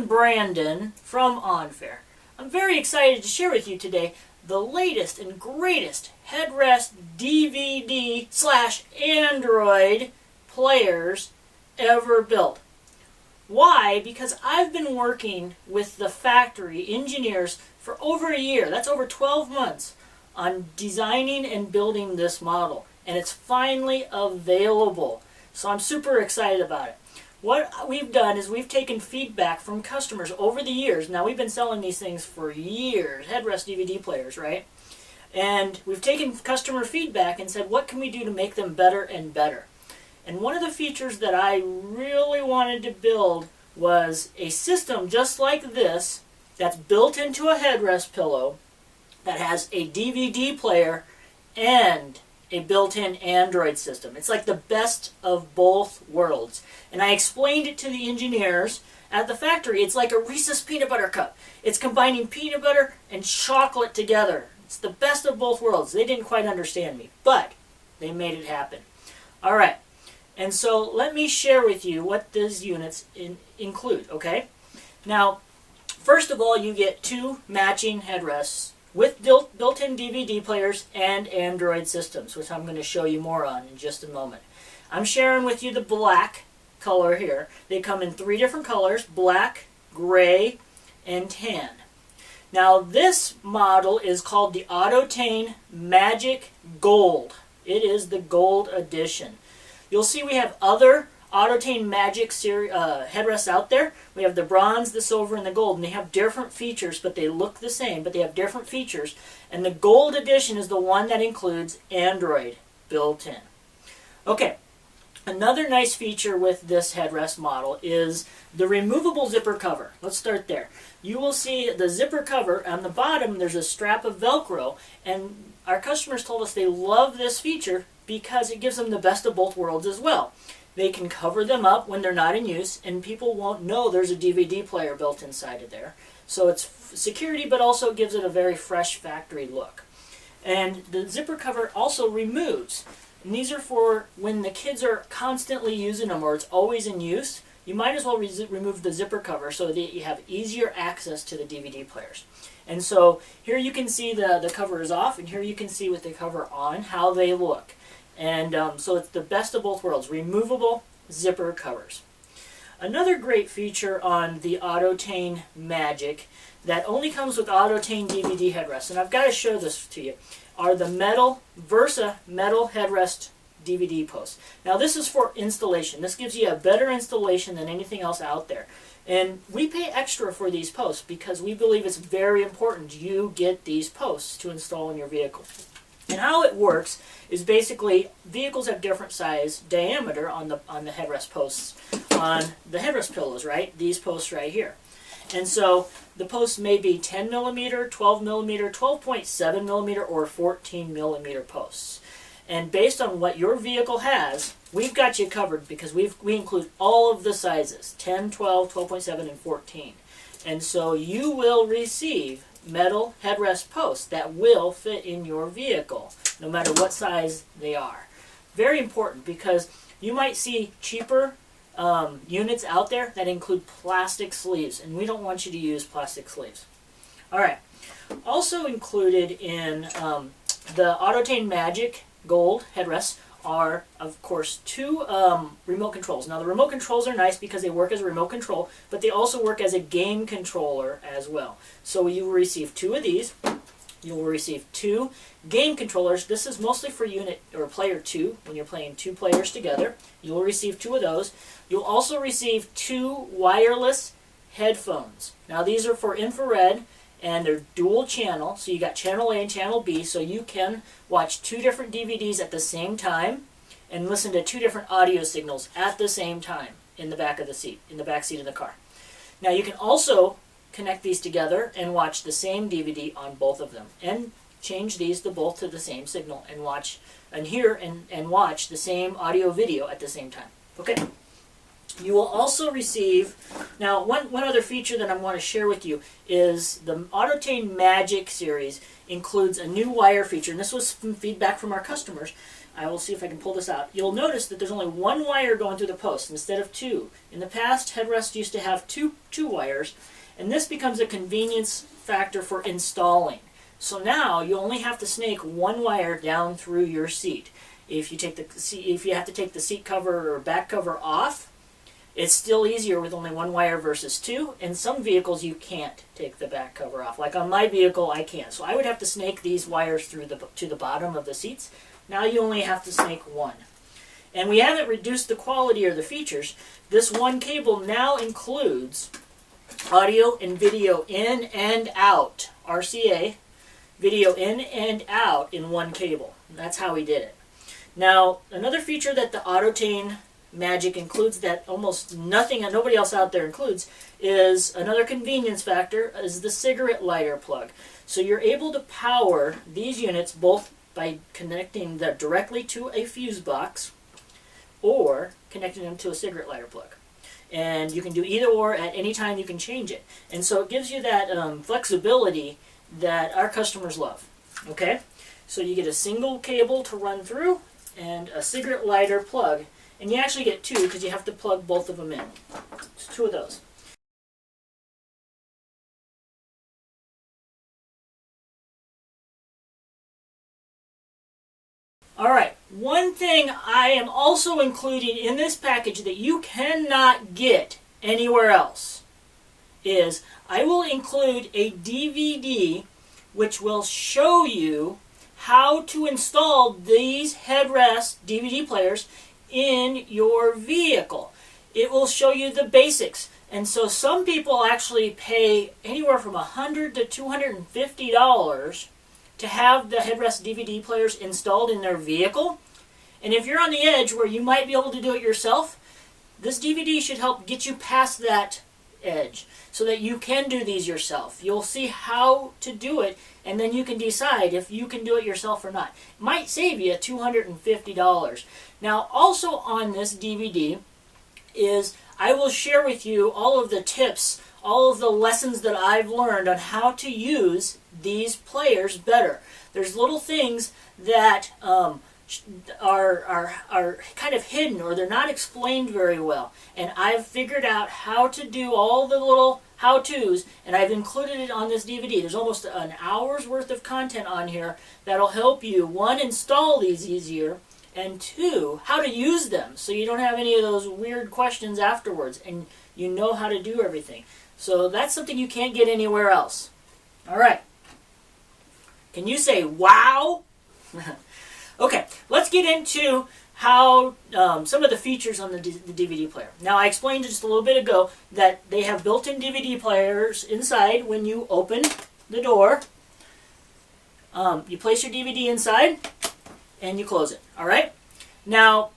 I'm Brandon from OnFair. I'm very excited to share with you today the latest and greatest Headrest DVD/Android players ever built. Why? Because I've been working with the factory engineers for over a year, that's over 12 months, on designing and building this model. And it's finally available. So I'm super excited about it. What we've done is we've taken feedback from customers over the years. Now we've been selling these things for years, Headrest DVD players, right? And we've taken customer feedback and said, what can we do to make them better and better? And one of the features that I really wanted to build was a system just like this that's built into a headrest pillow that has a DVD player and a built-in Android system. It's like the best of both worlds. And I explained it to the engineers at the factory. It's like a Reese's peanut butter cup. It's combining peanut butter and chocolate together. It's the best of both worlds. They didn't quite understand me, but they made it happen. All right. And so let me share with you what these units include, okay? Now, first of all, you get two matching headrests with built-in DVD players and Android systems, which I'm going to show you more on in just a moment. I'm sharing with you the black color here. They come in three different colors: black, gray, and tan. Now, this model is called the Autotain Magic Gold. It is the gold edition. You'll see we have other Autotain Magic headrests out there. We have the bronze, the silver, and the gold, and they have different features, but they look the same, but they have different features. And the gold edition is the one that includes Android built in. Okay, another nice feature with this headrest model is the removable zipper cover. Let's start there. You will see the zipper cover. On the bottom, there's a strap of Velcro, and our customers told us they love this feature because it gives them the best of both worlds as well. They can cover them up when they're not in use, and people won't know there's a DVD player built inside of there. So it's security, but also gives it a very fresh factory look. And the zipper cover also removes. And these are for when the kids are constantly using them or it's always in use. You might as well remove the zipper cover so that you have easier access to the DVD players. And so here you can see the cover is off, and here you can see with the cover on how they look. And so it's the best of both worlds, removable zipper covers. Another great feature on the Autotain Magic that only comes with Autotain DVD headrests, and I've got to show this to you, are the metal Versa metal headrest DVD posts. Now this is for installation. This gives you a better installation than anything else out there. And we pay extra for these posts because we believe it's very important you get these posts to install in your vehicle. And how it works is basically vehicles have different size diameter on the headrest posts on the headrest pillows, right? These posts right here. And so the posts may be 10 millimeter, 12 millimeter, 12.7 millimeter, or 14 millimeter posts. And based on what your vehicle has, we've got you covered because we include all of the sizes: 10, 12, 12.7, and 14. And so you will receive metal headrest posts that will fit in your vehicle, no matter what size they are. Very important because you might see cheaper units out there that include plastic sleeves, and we don't want you to use plastic sleeves. All right. Also included in the Autotain Magic Gold headrests are, of course, two remote controls. Now, the remote controls are nice because they work as a remote control, but they also work as a game controller as well. So you will receive two of these. You will receive two game controllers. This is mostly for unit or player 2 when you're playing two players together. You will receive two of those. You'll also receive two wireless headphones. Now, these are for infrared, and they're dual channel, so you got channel A and channel B, so you can watch two different DVDs at the same time and listen to two different audio signals at the same time in the back of the seat, in the back seat of the car. Now you can also connect these together and watch the same DVD on both of them, and change these to both to the same signal and watch and hear and watch the same audio video at the same time. Okay. You will also receive, now one other feature that I want to share with you is the Autotain Magic series includes a new wire feature, and this was some feedback from our customers. I will see if I can pull this out. You'll notice that there's only one wire going through the post instead of two. In the past, headrests used to have two wires, and this becomes a convenience factor for installing. So now you only have to snake one wire down through your seat. If you have to take the seat cover or back cover off, it's still easier with only one wire versus two. In some vehicles, you can't take the back cover off. Like on my vehicle, I can't. So I would have to snake these wires through to the bottom of the seats. Now you only have to snake one. And we haven't reduced the quality or the features. This one cable now includes audio and video in and out, RCA, video in and out in one cable. That's how we did it. Now, another feature that the Autotain Magic includes that almost nothing and nobody else out there includes is another convenience factor is the cigarette lighter plug. So you're able to power these units both by connecting them directly to a fuse box or connecting them to a cigarette lighter plug. And you can do either or at any time you can change it. And so it gives you that flexibility that our customers love. Okay? So you get a single cable to run through and a cigarette lighter plug. And you actually get two because you have to plug both of them in. It's two of those. Alright, one thing I am also including in this package that you cannot get anywhere else is I will include a DVD which will show you how to install these headrest DVD players in your vehicle. It will show you the basics. And so some people actually pay anywhere from $100 to $250 to have the headrest DVD players installed in their vehicle. And if you're on the edge where you might be able to do it yourself, this DVD should help get you past that edge so that you can do these yourself. You'll see how to do it, and then you can decide if you can do it yourself or not. It might save you $250. Now, also on this DVD is I will share with you all of the tips, all of the lessons that I've learned on how to use these players better. There's little things that are kind of hidden or they're not explained very well. And I've figured out how to do all the little how-tos, and I've included it on this DVD. There's almost an hour's worth of content on here that'll help you, one, install these easier, and two, how to use them so you don't have any of those weird questions afterwards and you know how to do everything. So that's something you can't get anywhere else. All right. Can you say wow? Okay, let's get into how some of the features on the DVD player. Now, I explained just a little bit ago that they have built-in DVD players inside when you open the door. You place your DVD inside and you close it. All right? Now,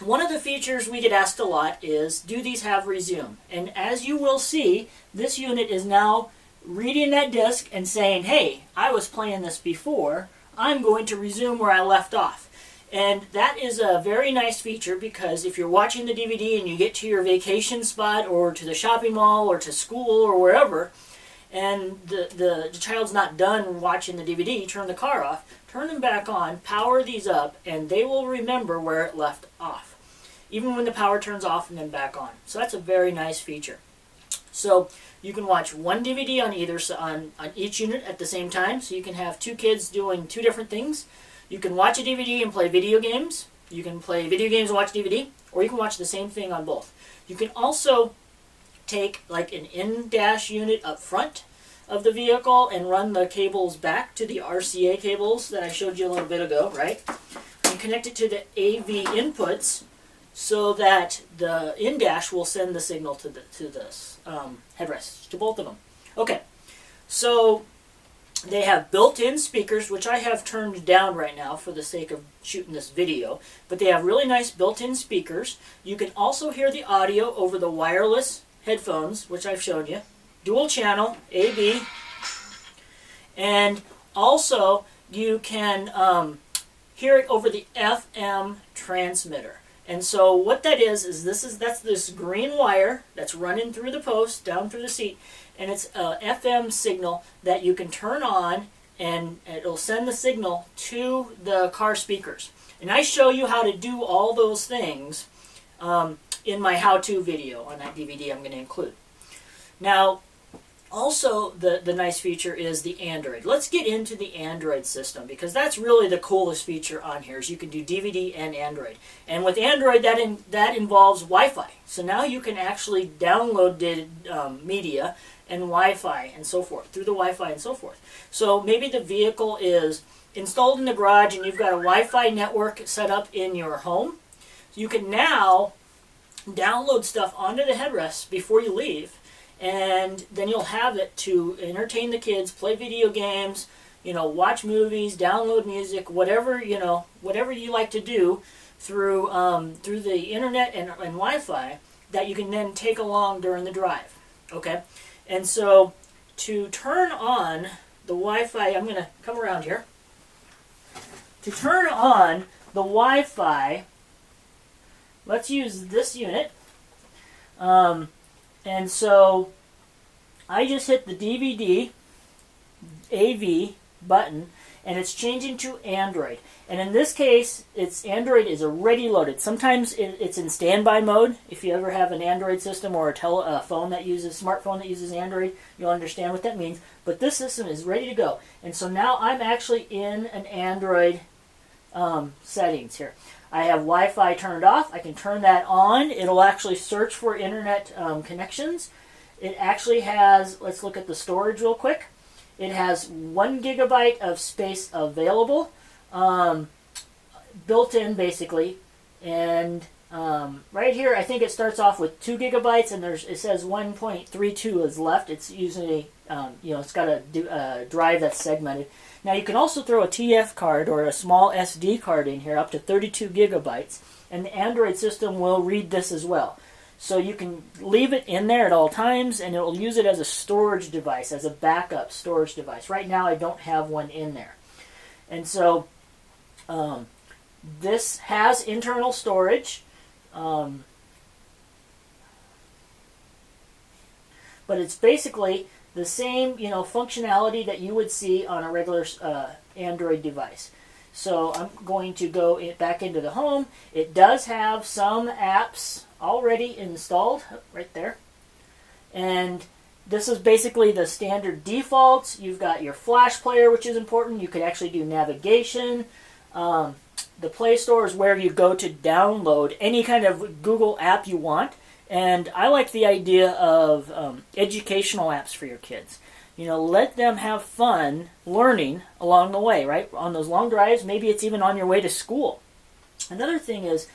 one of the features we get asked a lot is, do these have resume? And as you will see, this unit is now reading that disc and saying, hey, I was playing this before. I'm going to resume where I left off. And that is a very nice feature because if you're watching the DVD and you get to your vacation spot or to the shopping mall or to school or wherever, and the child's not done watching the DVD, turn the car off, turn them back on, power these up, and they will remember where it left off, even when the power turns off and then back on. So that's a very nice feature. So you can watch one DVD on each unit at the same time, so you can have two kids doing two different things. You can watch a DVD and play video games. You can play video games and watch DVD, or you can watch the same thing on both. You can also take like an in-dash unit up front of the vehicle and run the cables back to the RCA cables that I showed you a little bit ago, right? And connect it to the AV inputs so that the in-dash will send the signal to this headrest, to both of them. Okay, so they have built-in speakers, which I have turned down right now for the sake of shooting this video, but they have really nice built-in speakers. You can also hear the audio over the wireless headphones, which I've shown you. Dual channel, AB, and also you can hear it over the FM transmitter. And so what that is that's this green wire that's running through the post, down through the seat, and it's a FM signal that you can turn on and it'll send the signal to the car speakers. And I show you how to do all those things in my how-to video on that DVD I'm going to include. Now, also, the nice feature is the Android. Let's get into the Android system, because that's really the coolest feature on here, is you can do DVD and Android. And with Android, that involves Wi-Fi. So now you can actually download media and Wi-Fi and so forth, through the Wi-Fi and so forth. So maybe the vehicle is installed in the garage and you've got a Wi-Fi network set up in your home. You can now download stuff onto the headrest before you leave, and then you'll have it to entertain the kids, play video games, watch movies, download music, whatever you like to do through the internet and Wi-Fi, that you can then take along during the drive. Okay, and so to turn on the Wi-Fi, I'm going to come around here. To turn on the Wi-Fi, let's use this unit. And so I just hit the DVD AV button, and it's changing to Android. And in this case, Android is already loaded. Sometimes it's in standby mode. If you ever have an Android system or a smartphone that uses Android, you'll understand what that means. But this system is ready to go. And so now I'm actually in an Android settings here. I have Wi-Fi turned off. I can turn that on. It'll actually search for internet connections. It actually has, let's look at the storage real quick. It has 1 gigabyte of space available, built in basically. And right here, I think it starts off with 2 gigabytes, and it says 1.32 is left. It's usually, it's got a drive that's segmented. Now you can also throw a TF card or a small SD card in here, up to 32 gigabytes, and the Android system will read this as well. So you can leave it in there at all times, and it will use it as a storage device, as a backup storage device. Right now I don't have one in there. And so this has internal storage, but it's basically the same, functionality that you would see on a regular Android device. So I'm going to go back into the home. It does have some apps already installed right there. And this is basically the standard defaults. You've got your Flash player, which is important. You could actually do navigation. The Play Store is where you go to download any kind of Google app you want. And I like the idea of educational apps for your kids. Let them have fun learning along the way, right? On those long drives, maybe it's even on your way to school. Another thing is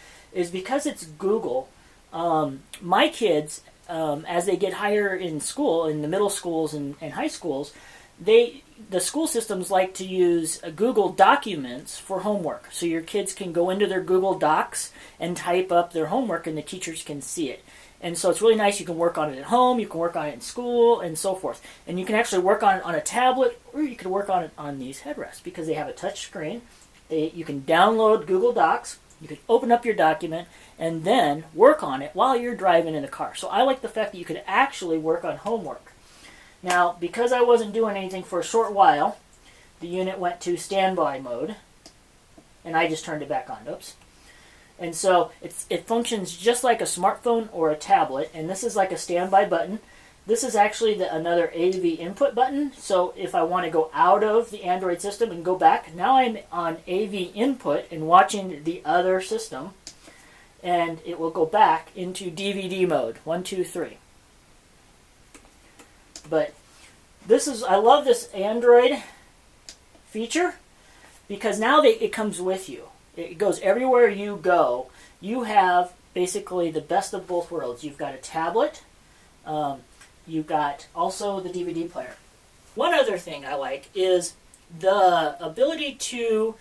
because it's Google, my kids, as they get higher in school, in the middle schools and high schools, the school systems like to use Google Documents for homework. So your kids can go into their Google Docs and type up their homework, and the teachers can see it. And so it's really nice. You can work on it at home, you can work on it in school, and so forth. And you can actually work on it on a tablet, or you could work on it on these headrests, because they have a touch screen. You can download Google Docs, you can open up your document, and then work on it while you're driving in the car. So I like the fact that you could actually work on homework. Now, because I wasn't doing anything for a short while, the unit went to standby mode, and I just turned it back on. Oops. And so it functions just like a smartphone or a tablet, and this is like a standby button. This is actually another AV input button, so if I want to go out of the Android system and go back, now I'm on AV input and watching the other system, and it will go back into DVD mode, 1, 2, 3. But I love this Android feature, because now it comes with you. It goes everywhere you go. You have basically the best of both worlds. You've got a tablet. You've got also the DVD player. One other thing I like is the ability to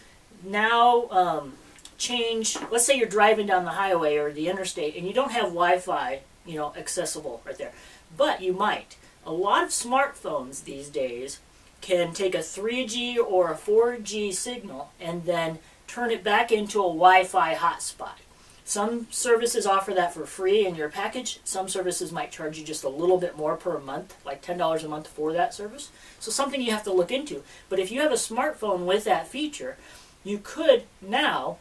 now change. Let's say you're driving down the highway or the interstate and you don't have Wi-Fi, accessible right there, but you might. A lot of smartphones these days can take a 3G or a 4G signal and then turn it back into a Wi-Fi hotspot. Some services offer that for free in your package. Some services might charge you just a little bit more per month, like $10 a month for that service. So something you have to look into. But if you have a smartphone with that feature, you could now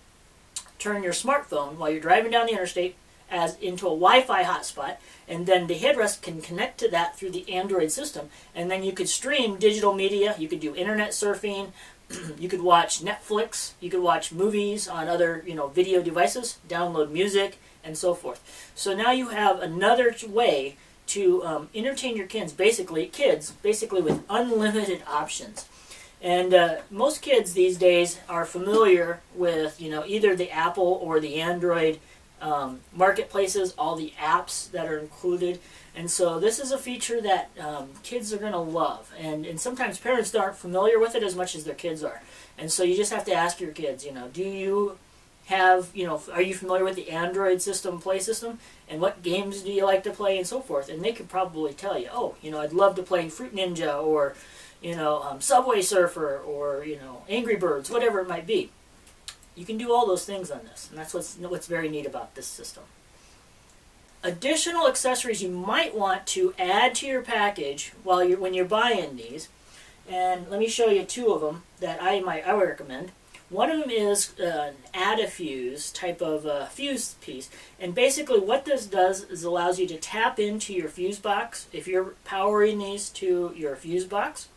turn your smartphone while you're driving down the interstate as into a Wi-Fi hotspot, and then the headrest can connect to that through the Android system, and then you could stream digital media. You could do internet surfing. You could watch Netflix. You could watch movies on other video devices, download music, and so forth. So now you have another way to entertain your kids basically with unlimited options. And most kids these days are familiar with either the Apple or the Android marketplaces, all the apps that are included. And so this is a feature that kids are going to love. And sometimes parents aren't familiar with it as much as their kids are. And so you just have to ask your kids, do you have, are you familiar with the Android system, play system? And what games do you like to play and so forth? And they could probably tell you, oh, I'd love to play Fruit Ninja or, Subway Surfer or, Angry Birds, whatever it might be. You can do all those things on this. And that's what's very neat about this system. Additional accessories you might want to add to your package when you're buying these. And let me show you two of them that I would recommend. One of them is an add-a-fuse type of fuse piece. And basically what this does is allows you to tap into your fuse box. If you're powering these to your fuse box,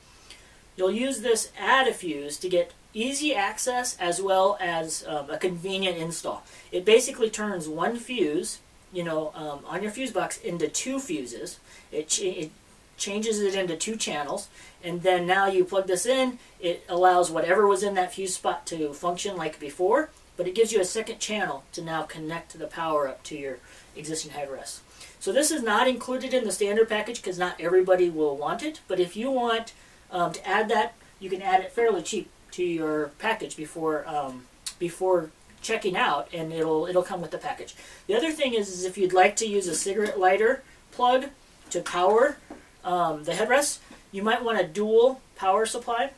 you'll use this add-a-fuse to get easy access as well as a convenient install. It basically turns one fuse, on your fuse box into two fuses. It changes it into two channels, and then now you plug this in, it allows whatever was in that fuse spot to function like before, but it gives you a second channel to now connect the power up to your existing headrest. So this is not included in the standard package because not everybody will want it, but if you want to add that, you can add it fairly cheap to your package before checking out, and it'll come with the package. The other thing is if you'd like to use a cigarette lighter plug to power the headrest, you might want a dual power supply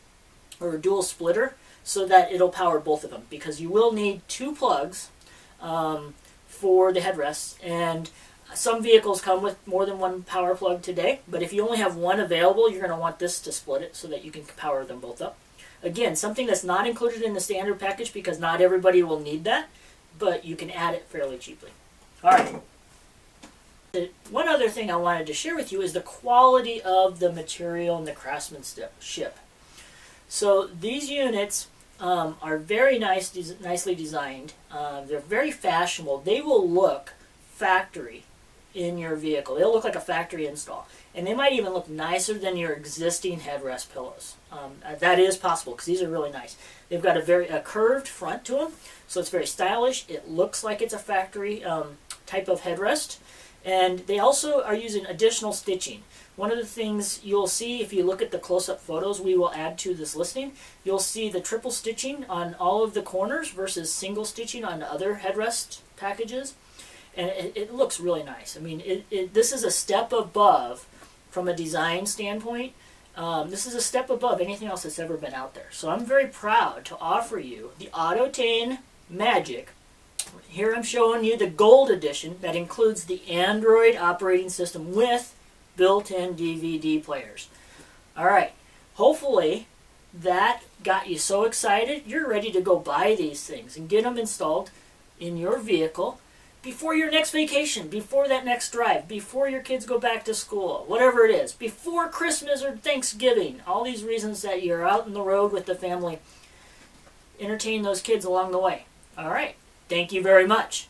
or a dual splitter so that it'll power both of them, because you will need two plugs for the headrest, and some vehicles come with more than one power plug today, but if you only have one available, you're going to want this to split it so that you can power them both up. Again, something that's not included in the standard package because not everybody will need that, but you can add it fairly cheaply. All right. One other thing I wanted to share with you is the quality of the material and the craftsmanship. So these units are very nicely designed. They're very fashionable. They will look factory in your vehicle. They'll look like a factory install. And they might even look nicer than your existing headrest pillows. That is possible because these are really nice. They've got a curved front to them, so it's very stylish. It looks like it's a factory type of headrest. And they also are using additional stitching. One of the things you'll see if you look at the close-up photos we will add to this listing, you'll see the triple stitching on all of the corners versus single stitching on other headrest packages. And it looks really nice. I mean, this is a step above from a design standpoint. This is a step above anything else that's ever been out there. So I'm very proud to offer you the Autotain Magic. Here I'm showing you the Gold Edition that includes the Android operating system with built-in DVD players. All right, hopefully that got you so excited you're ready to go buy these things and get them installed in your vehicle before your next vacation, before that next drive, before your kids go back to school, whatever it is, before Christmas or Thanksgiving. All these reasons that you're out on the road with the family. Entertain those kids along the way. All right. Thank you very much.